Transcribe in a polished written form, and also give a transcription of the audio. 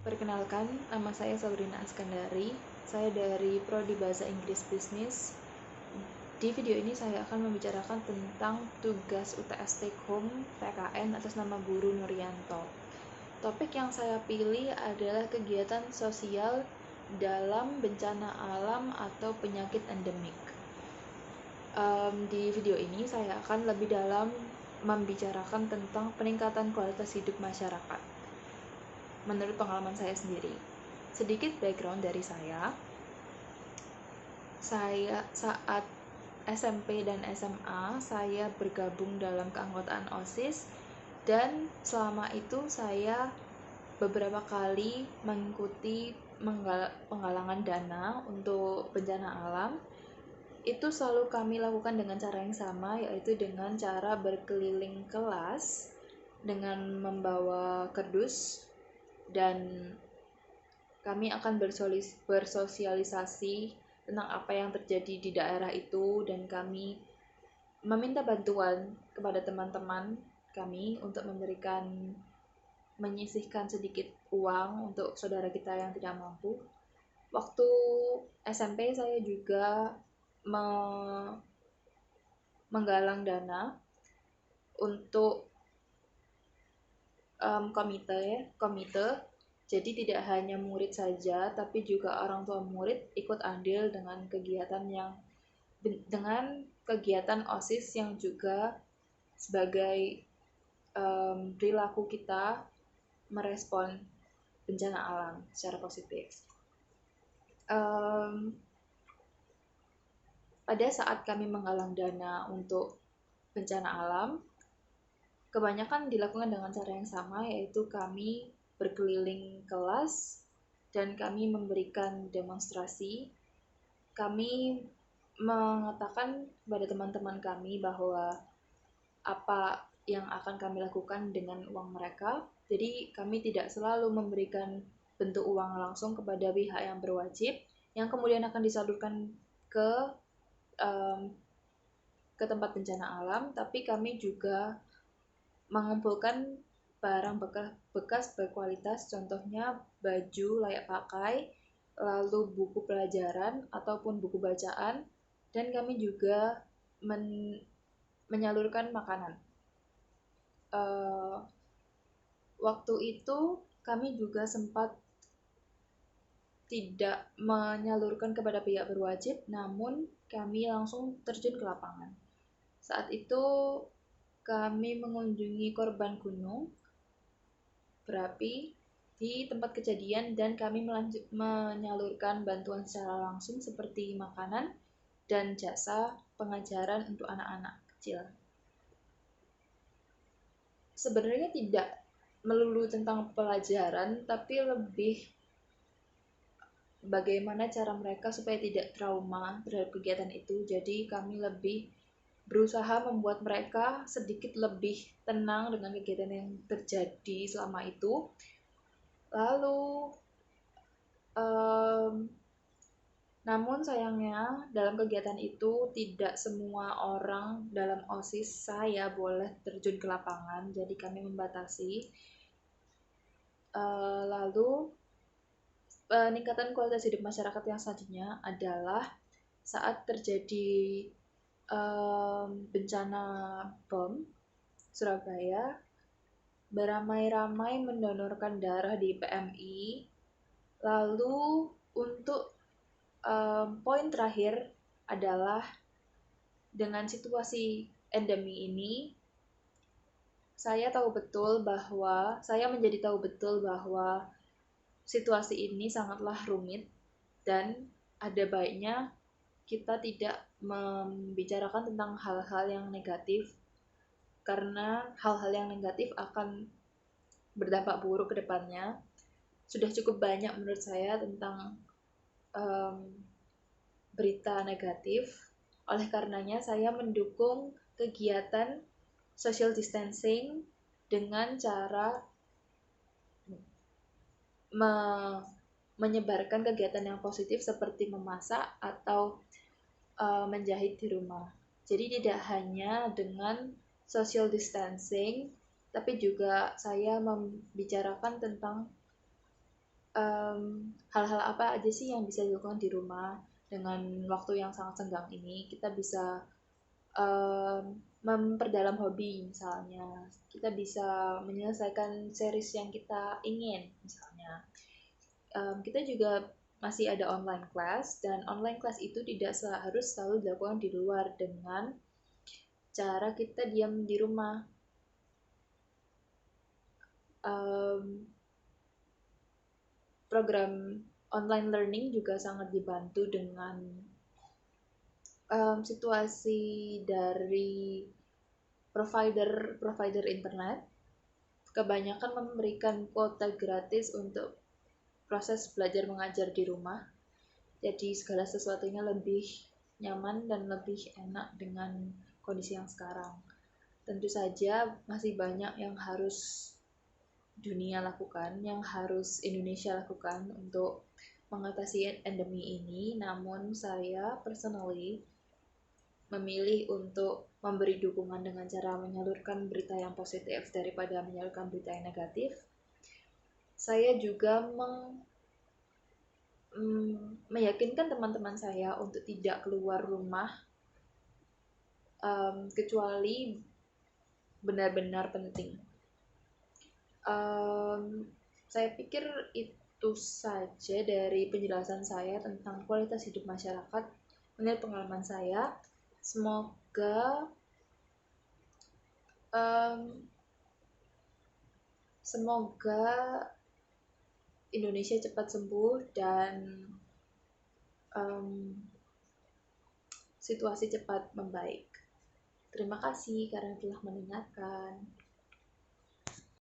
Perkenalkan, nama saya Sabrina Askandari. Saya dari Prodi Bahasa Inggris Bisnis. Di video ini saya akan membicarakan tentang tugas UTS Take Home PKN atas nama Guru Nuryanto. Topik yang saya pilih adalah kegiatan sosial dalam bencana alam atau penyakit endemik. Di video ini saya akan lebih dalam membicarakan tentang peningkatan kualitas hidup masyarakat menurut pengalaman saya sendiri. Sedikit background dari saya saat SMP dan SMA saya bergabung dalam keanggotaan OSIS, dan selama itu saya beberapa kali mengikuti penggalangan dana untuk bencana alam. Itu selalu kami lakukan dengan cara yang sama, yaitu dengan cara berkeliling kelas dengan membawa kardus, dan kami akan bersosialisasi tentang apa yang terjadi di daerah itu, dan kami meminta bantuan kepada teman-teman kami untuk menyisihkan sedikit uang untuk saudara kita yang tidak mampu. Waktu SMP saya juga menggalang dana untuk komite. Jadi tidak hanya murid saja, tapi juga orang tua murid ikut andil dengan kegiatan OSIS yang juga sebagai perilaku kita merespon bencana alam secara positif. Pada saat kami menggalang dana untuk bencana alam, kebanyakan dilakukan dengan cara yang sama, yaitu kami berkeliling kelas dan kami memberikan demonstrasi. Kami mengatakan kepada teman-teman kami bahwa apa yang akan kami lakukan dengan uang mereka. Jadi kami tidak selalu memberikan bentuk uang langsung kepada pihak yang berwajib, yang kemudian akan disalurkan ke tempat bencana alam, tapi kami juga mengumpulkan barang bekas berkualitas, contohnya baju layak pakai, lalu buku pelajaran ataupun buku bacaan, dan kami juga menyalurkan makanan. Waktu itu kami juga sempat tidak menyalurkan kepada pihak berwajib, namun kami langsung terjun ke lapangan. Saat itu kami mengunjungi korban gunung berapi di tempat kejadian, dan kami menyalurkan bantuan secara langsung seperti makanan dan jasa pengajaran untuk anak-anak kecil. Sebenarnya tidak melulu tentang pelajaran, tapi lebih bagaimana cara mereka supaya tidak trauma terhadap kegiatan itu. Jadi kami lebih berusaha membuat mereka sedikit lebih tenang dengan kegiatan yang terjadi selama itu. Lalu namun sayangnya dalam kegiatan itu tidak semua orang dalam OSIS saya boleh terjun ke lapangan, jadi kami membatasi. Lalu peningkatan kualitas hidup masyarakat yang selanjutnya adalah saat terjadi bencana bom Surabaya, beramai-ramai mendonorkan darah di PMI. Lalu untuk poin terakhir adalah dengan situasi endemi ini, saya menjadi tahu betul bahwa situasi ini sangatlah rumit, dan ada baiknya kita tidak membicarakan tentang hal-hal yang negatif, karena hal-hal yang negatif akan berdampak buruk ke depannya. Sudah cukup banyak menurut saya tentang berita negatif. Oleh karenanya saya mendukung kegiatan social distancing dengan cara menyebarkan kegiatan yang positif seperti memasak atau menjahit di rumah. Jadi tidak hanya dengan social distancing, tapi juga saya membicarakan tentang hal-hal apa aja sih yang bisa dilakukan di rumah dengan waktu yang sangat senggang ini. Kita bisa memperdalam hobi, misalnya kita bisa menyelesaikan series yang kita ingin, misalnya kita juga masih ada online class, dan online class itu tidak harus selalu dilakukan di luar dengan cara kita diam di rumah. Program online learning juga sangat dibantu dengan situasi dari provider internet. Kebanyakan memberikan kuota gratis untuk proses belajar mengajar di rumah. Jadi segala sesuatunya lebih nyaman dan lebih enak dengan kondisi yang sekarang. Tentu saja masih banyak yang harus dunia lakukan, yang harus Indonesia lakukan untuk mengatasi endemi ini. Namun saya personally memilih untuk memberi dukungan dengan cara menyalurkan berita yang positif daripada menyalurkan berita yang negatif. Saya juga meyakinkan teman-teman saya untuk tidak keluar rumah kecuali benar-benar penting. Saya pikir itu saja dari penjelasan saya tentang kualitas hidup masyarakat menurut pengalaman saya. Semoga Indonesia cepat sembuh dan situasi cepat membaik. Terima kasih karena telah mendengarkan.